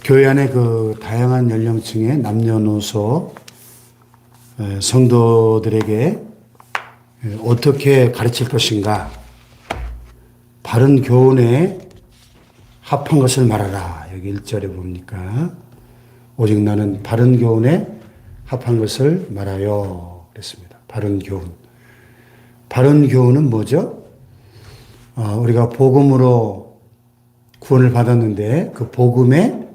교회 안에 그 다양한 연령층의 남녀노소 성도들에게 어떻게 가르칠 것인가, 바른 교훈에 합한 것을 말하라. 여기 1절에 봅니까? 오직 나는 바른 교훈에 합한 것을 말하여 그랬습니다. 바른 교훈. 바른 교훈은 뭐죠? 우리가 복음으로 구원을 받았는데 그 복음에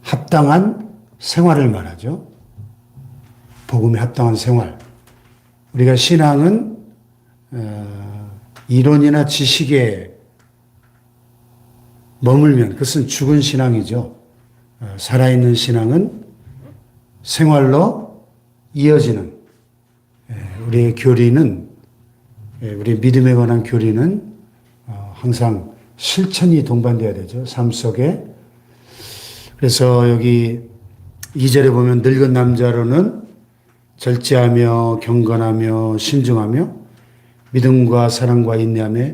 합당한 생활을 말하죠. 복음에 합당한 생활. 우리가 신앙은 이론이나 지식에 머물면 그것은 죽은 신앙이죠. 살아있는 신앙은 생활로 이어지는 우리의 교리는, 우리 믿음에 관한 교리는 항상 실천이 동반되어야 되죠. 삶 속에. 그래서 여기 2절에 보면 늙은 남자로는 절제하며 경건하며 신중하며 믿음과 사랑과 인내하며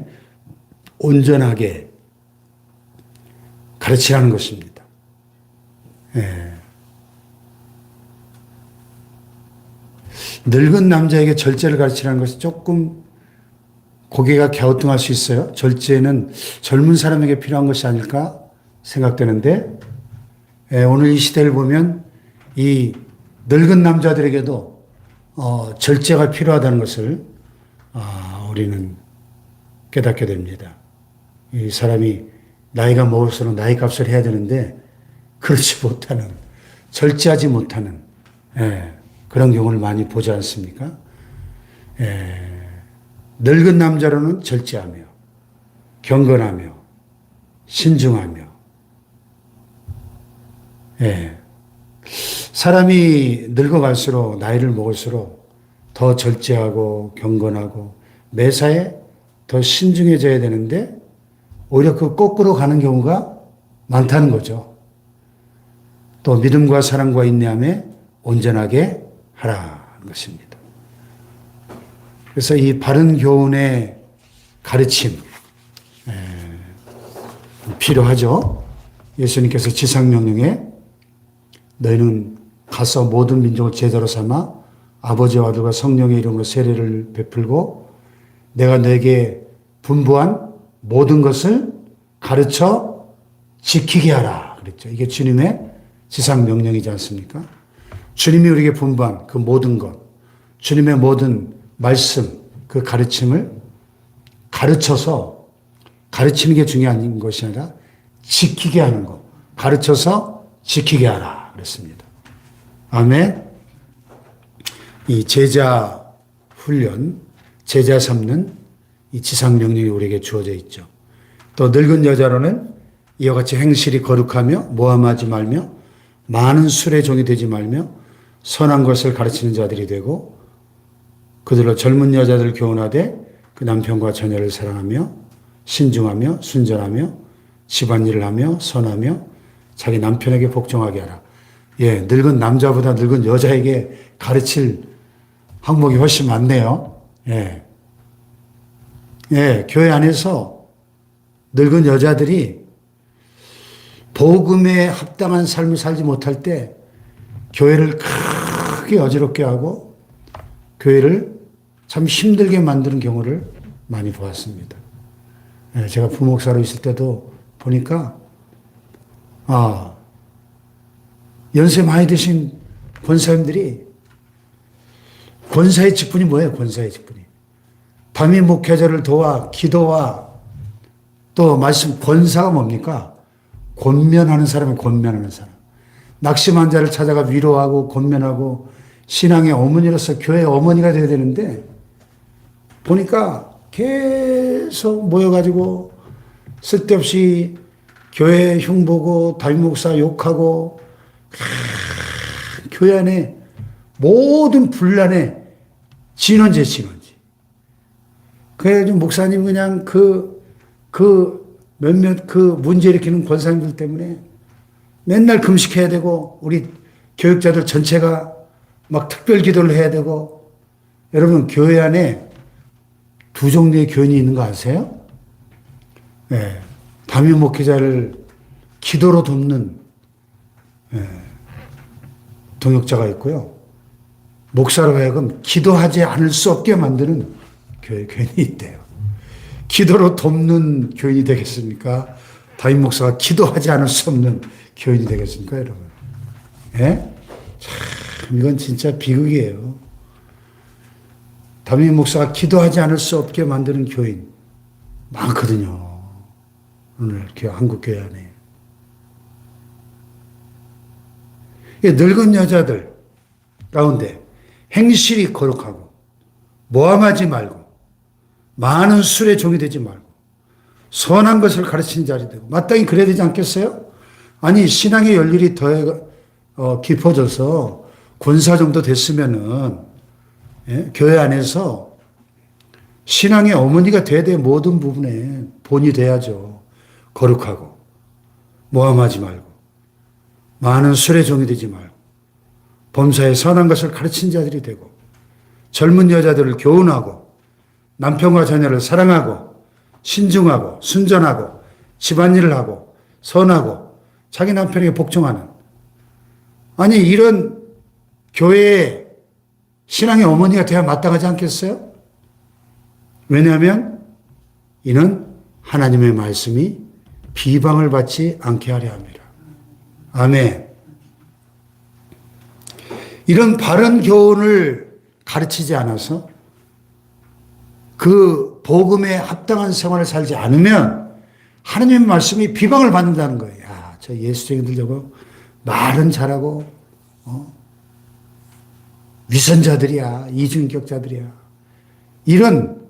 온전하게 가르치라는 것입니다. 늙은 남자에게 절제를 가르치라는 것이 조금 고개가 갸우뚱할 수 있어요. 절제는 젊은 사람에게 필요한 것이 아닐까 생각되는데, 오늘 이 시대를 보면 이 늙은 남자들에게도 절제가 필요하다는 것을 우리는 깨닫게 됩니다. 이 사람이 나이가 먹을수록 나이 값을 해야 되는데 그렇지 못하는, 절제하지 못하는 그런 경우를 많이 보지 않습니까? 늙은 남자로는 절제하며 경건하며 신중하며. 사람이 늙어갈수록, 나이를 먹을수록 더 절제하고 경건하고 매사에 더 신중해져야 되는데 오히려 그 거꾸로 가는 경우가 많다는 거죠. 또 믿음과 사랑과 인내함에 온전하게 하라는 것입니다. 그래서 이 바른 교훈의 가르침 필요하죠. 예수님께서 지상명령에 너희는 가서 모든 민족을 제자로 삼아 아버지와 아들과 성령의 이름으로 세례를 베풀고 내가 너에게 분부한 모든 것을 가르쳐 지키게 하라 그랬죠. 이게 주님의 지상명령이지 않습니까? 주님이 우리에게 분부한 그 모든 것, 주님의 모든 말씀, 그 가르침을 가르쳐서, 가르치는 게 중요한 것이 아니라 지키게 하는 것, 가르쳐서 지키게 하라 그랬습니다. 아멘. 이 제자 훈련, 제자 삼는 이 지상명령이 우리에게 주어져 있죠. 또 늙은 여자로는 이와 같이 행실이 거룩하며 모함하지 말며 많은 술의 종이 되지 말며 선한 것을 가르치는 자들이 되고 그들로 젊은 여자들 교훈하되 그 남편과 자녀를 사랑하며 신중하며 순전하며 집안일을 하며 선하며 자기 남편에게 복종하게 하라. 늙은 남자보다 늙은 여자에게 가르칠 항목이 훨씬 많네요. 교회 안에서 늙은 여자들이 복음에 합당한 삶을 살지 못할 때 교회를 크게 어지럽게 하고 교회를 참 힘들게 만드는 경우를 많이 보았습니다. 제가 부목사로 있을 때도 보니까 연세 많이 드신 권사님들이, 권사의 직분이 뭐예요? 권사의 직분이 담임 목회자를 도와 기도와 또 말씀, 권사가 뭡니까? 권면하는 사람이 권면하는 사람. 낙심한 자를 찾아가 위로하고 권면하고 신앙의 어머니로서 교회의 어머니가 되어야 되는데 보니까 계속 모여가지고 쓸데없이 교회 흉보고 담임 목사 욕하고 교회 안에 모든 분란의 진원제. 그래서 목사님 그냥 몇몇 문제 일으키는 권사님들 때문에 맨날 금식해야 되고 우리 교육자들 전체가 막 특별 기도를 해야 되고. 여러분, 교회 안에 두 종류의 교인이 있는 거 아세요? 담임 목회자를 기도로 돕는 동역자가 있고요. 목사로 하여금 기도하지 않을 수 없게 만드는 교인이 있대요. 기도로 돕는 교인이 되겠습니까? 담임 목사가 기도하지 않을 수 없는 교인이 되겠습니까, 여러분? 예? 참, 이건 진짜 비극이에요. 담임 목사가 기도하지 않을 수 없게 만드는 교인 많거든요. 오늘 한국교회 안에. 늙은 여자들 가운데 행실이 거룩하고 모함하지 말고 많은 술의 종이 되지 말고 선한 것을 가르치는 자리 되고 마땅히 그래야 되지 않겠어요? 아니 신앙의 열렬이 더 깊어져서 권사 정도 됐으면은 교회 안에서 신앙의 어머니가 돼야 돼. 모든 부분에 본이 돼야죠. 거룩하고 모함하지 말고 많은 술의 종이 되지 말고 범사에 선한 것을 가르치는 자들이 되고 젊은 여자들을 교훈하고 남편과 자녀를 사랑하고 신중하고 순전하고 집안일을 하고 선하고 자기 남편에게 복종하는 아니 이런 교회의 신앙의 어머니가 돼야 마땅하지 않겠어요? 왜냐하면 이는 하나님의 말씀이 비방을 받지 않게 하려 합니다. 아멘. 이런 바른 교훈을 가르치지 않아서 그 복음에 합당한 생활을 살지 않으면 하나님의 말씀이 비방을 받는다는 거예요. 야, 저 예수쟁이들 저거 말은 잘하고 위선자들이야, 이중인격자들이야. 이런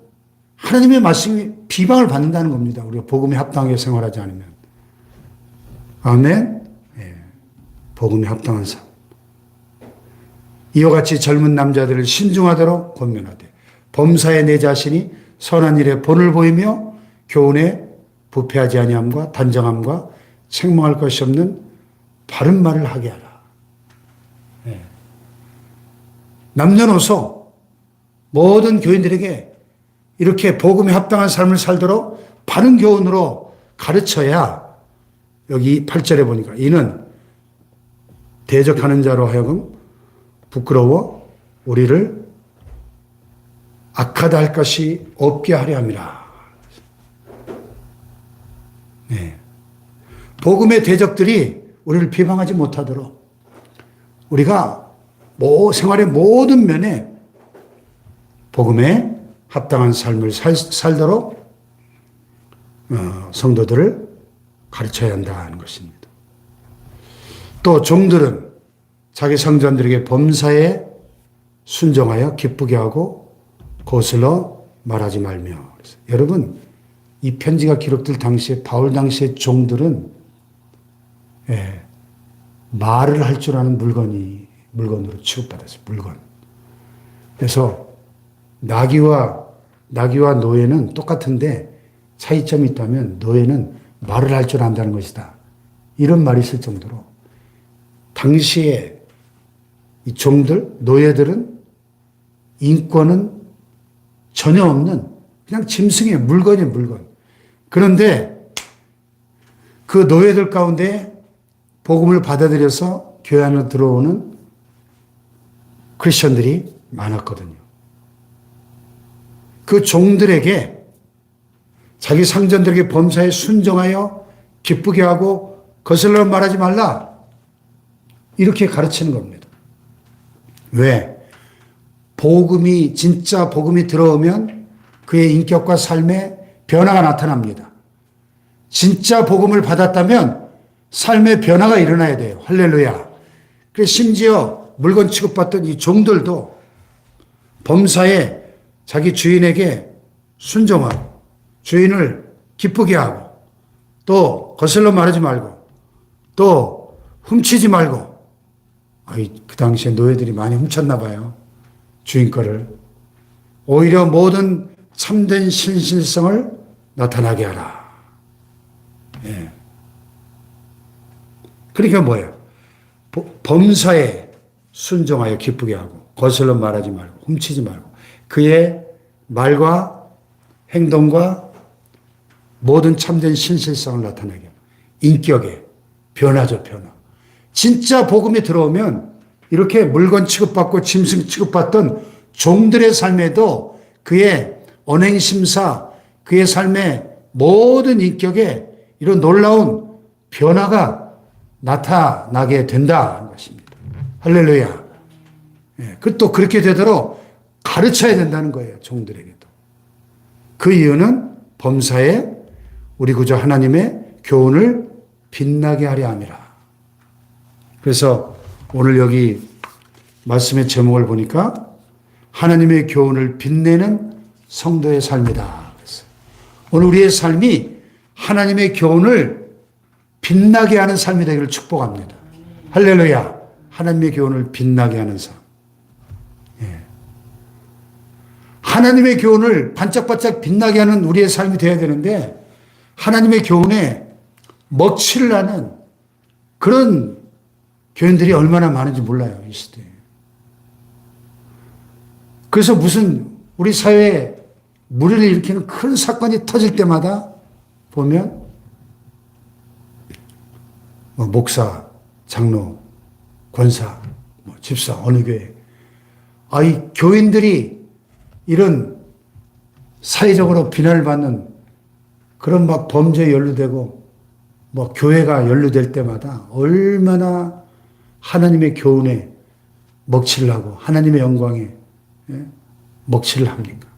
하나님의 말씀이 비방을 받는다는 겁니다. 우리가 복음에 합당하게 생활하지 않으면. 아멘. 예, 복음에 합당한 삶. 이와 같이 젊은 남자들을 신중하도록 권면하되 범사에 내 자신이 선한 일에 본을 보이며 교훈에 부패하지 아니함과 단정함과 책망할 것이 없는 바른 말을 하게 하라. 네. 남녀노소 모든 교인들에게 이렇게 복음에 합당한 삶을 살도록 바른 교훈으로 가르쳐야 여기 8절에 보니까 이는 대적하는 자로 하여금 부끄러워 우리를 악하다 할 것이 없게 하려 함이라. 네. 복음의 대적들이 우리를 비방하지 못하도록 우리가 생활의 모든 면에 복음에 합당한 삶을 살도록 성도들을 가르쳐야 한다는 것입니다. 또 종들은 자기 성전들에게 범사에 순종하여 기쁘게 하고 거슬러 말하지 말며. 여러분 이 편지가 기록될 당시에 바울 당시의 종들은 말을 할 줄 아는 물건으로 취급받았어요. 물건. 그래서 나귀와 노예는 똑같은데 차이점이 있다면 노예는 말을 할 줄 안다는 것이다. 이런 말이 있을 정도로 당시에 이 종들, 노예들은 인권은 전혀 없는 그냥 짐승의 물건이에요, 물건. 그런데 그 노예들 가운데 복음을 받아들여서 교회 안으로 들어오는 크리스천들이 많았거든요. 그 종들에게 자기 상전들에게 범사에 순종하여 기쁘게 하고 거슬러 말하지 말라. 이렇게 가르치는 겁니다. 왜? 진짜 복음이 들어오면 그의 인격과 삶에 변화가 나타납니다. 진짜 복음을 받았다면 삶의 변화가 일어나야 돼요. 할렐루야. 그래서 심지어 물건 취급받던 이 종들도 범사에 자기 주인에게 순종하고 주인을 기쁘게 하고 또 거슬러 말하지 말고 또 훔치지 말고 그 당시에 노예들이 많이 훔쳤나 봐요. 주인 거를. 오히려 모든 참된 신실성을 나타나게 하라. 예. 그러니까 뭐예요? 범사에 순종하여 기쁘게 하고 거슬러 말하지 말고 훔치지 말고 그의 말과 행동과 모든 참된 신실성을 나타나게 하고 인격에 변화죠, 변화. 진짜 복음이 들어오면 이렇게 물건 취급받고 짐승 취급받던 종들의 삶에도 그의 언행심사, 그의 삶의 모든 인격에 이런 놀라운 변화가 나타나게 된다는 것입니다. 할렐루야. 예, 또 그렇게 되도록 가르쳐야 된다는 거예요, 종들에게도. 그 이유는 범사에 우리 구주 하나님의 교훈을 빛나게 하려 함이라. 그래서 오늘 여기 말씀의 제목을 보니까 하나님의 교훈을 빛내는 성도의 삶이다. 오늘 우리의 삶이 하나님의 교훈을 빛나게 하는 삶이 되기를 축복합니다. 할렐루야. 하나님의 교훈을 빛나게 하는 삶. 예. 하나님의 교훈을 반짝반짝 빛나게 하는 우리의 삶이 되어야 되는데 하나님의 교훈에 먹칠을 하는 그런 교인들이 얼마나 많은지 몰라요, 이 시대에. 그래서 무슨 우리 사회에 무리를 일으키는 큰 사건이 터질 때마다 보면 목사, 장로, 권사, 집사, 어느 교회. 이 교인들이 이런 사회적으로 비난을 받는 그런 막 범죄에 연루되고 교회가 연루될 때마다 얼마나 하나님의 교훈에 먹칠을 하고 하나님의 영광에 먹칠을 합니까?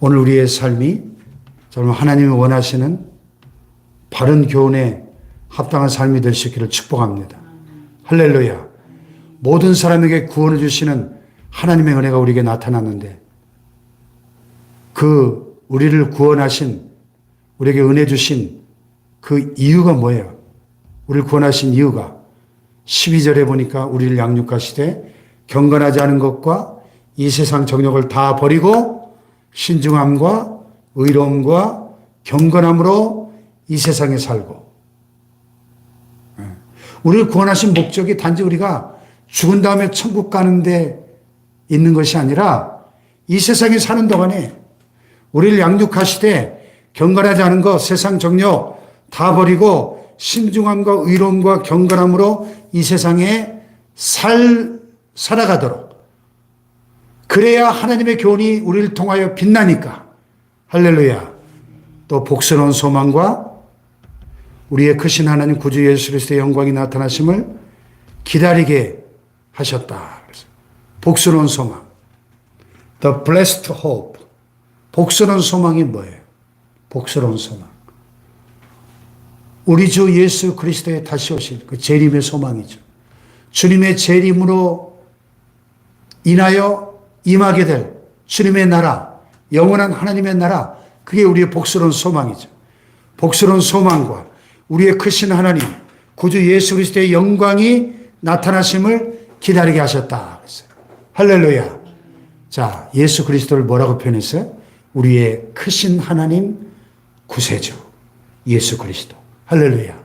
오늘 우리의 삶이 정말 하나님이 원하시는 바른 교훈에 합당한 삶이 될 수 있기를 축복합니다. 할렐루야. 모든 사람에게 구원을 주시는 하나님의 은혜가 우리에게 나타났는데 그 우리를 구원하신 우리에게 은혜 주신 그 이유가 뭐예요? 우리를 구원하신 이유가 12절에 보니까 우리를 양육하시되 경건하지 않은 것과 이 세상 정욕을 다 버리고 신중함과 의로움과 경건함으로 이 세상에 살고 우리를 구원하신 목적이 단지 우리가 죽은 다음에 천국 가는데 있는 것이 아니라 이 세상에 사는 동안에 우리를 양육하시되 경건하지 않은 것 세상 정욕 다 버리고 신중함과 의로움과 경건함으로 이 세상에 살아가도록 그래야 하나님의 교훈이 우리를 통하여 빛나니까 할렐루야. 또 복스러운 소망과 우리의 크신 하나님 구주 예수 그리스도의 영광이 나타나심을 기다리게 하셨다. 복스러운 소망. The blessed hope. 복스러운 소망이 뭐예요? 복스러운 소망. 우리 주 예수 그리스도의 다시 오실 그 재림의 소망이죠. 주님의 재림으로 인하여 임하게 될 주님의 나라, 영원한 하나님의 나라, 그게 우리의 복스러운 소망이죠. 복스러운 소망과 우리의 크신 하나님, 구주 예수 그리스도의 영광이 나타나심을 기다리게 하셨다. 할렐루야. 자, 예수 그리스도를 뭐라고 표현했어요? 우리의 크신 하나님 구세주. 예수 그리스도. 할렐루야.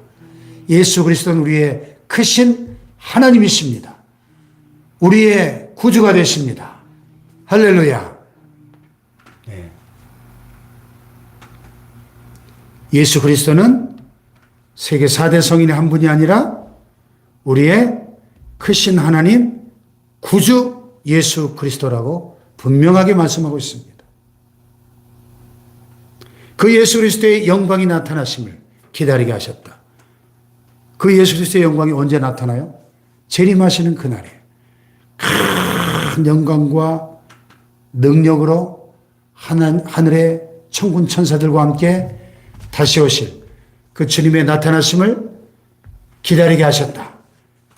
예수 그리스도는 우리의 크신 하나님이십니다. 우리의 구주가 되십니다. 할렐루야. 네. 예수 그리스도는 세계 4대 성인의 한 분이 아니라 우리의 크신 하나님 구주 예수 그리스도라고 분명하게 말씀하고 있습니다. 그 예수 그리스도의 영광이 나타나심을 기다리게 하셨다. 그 예수 그리스도의 영광이 언제 나타나요? 재림하시는 그날에 큰 영광과 능력으로 하늘의 천군 천사들과 함께 다시 오실 그 주님의 나타나심을 기다리게 하셨다.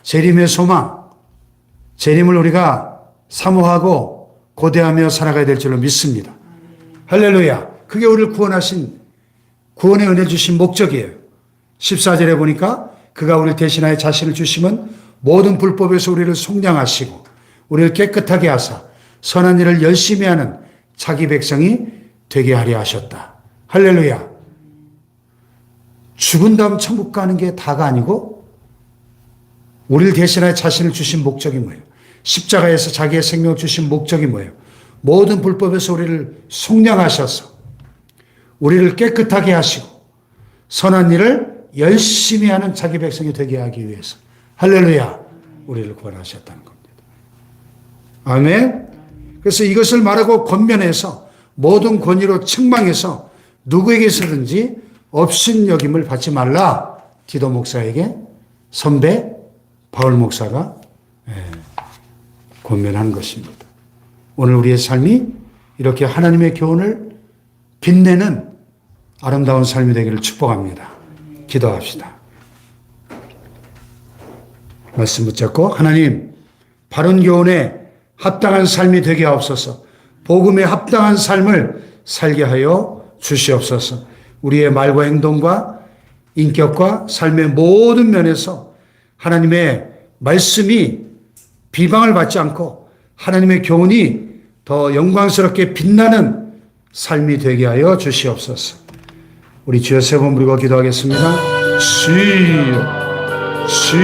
재림의 소망, 재림을 우리가 사모하고 고대하며 살아가야 될 줄로 믿습니다. 할렐루야. 그게 우리를 구원하신 구원의 은혜 주신 목적이에요. 14절에 보니까 그가 우리를 대신하여 자신을 주시면 모든 불법에서 우리를 속량하시고 우리를 깨끗하게 하사 선한 일을 열심히 하는 자기 백성이 되게 하려 하셨다. 할렐루야. 죽은 다음 천국 가는 게 다가 아니고 우리를 대신하여 자신을 주신 목적이 뭐예요? 십자가에서 자기의 생명을 주신 목적이 뭐예요? 모든 불법에서 우리를 속량하셔서 우리를 깨끗하게 하시고 선한 일을 열심히 하는 자기 백성이 되게 하기 위해서 할렐루야 우리를 구원하셨다는 겁니다. 아멘. 그래서 이것을 말하고 권면해서 모든 권위로 책망해서 누구에게서든지 업신여김을 받지 말라. 디도 목사에게 선배 바울 목사가 권면한 것입니다. 오늘 우리의 삶이 이렇게 하나님의 교훈을 빛내는 아름다운 삶이 되기를 축복합니다. 기도합시다. 말씀 붙잡고 하나님 바른 교훈에 합당한 삶이 되게 하옵소서. 복음에 합당한 삶을 살게 하여 주시옵소서. 우리의 말과 행동과 인격과 삶의 모든 면에서 하나님의 말씀이 비방을 받지 않고 하나님의 교훈이 더 영광스럽게 빛나는 삶이 되게 하여 주시옵소서. 우리 주여 세 번 부르고 기도하겠습니다. 주여, 주여.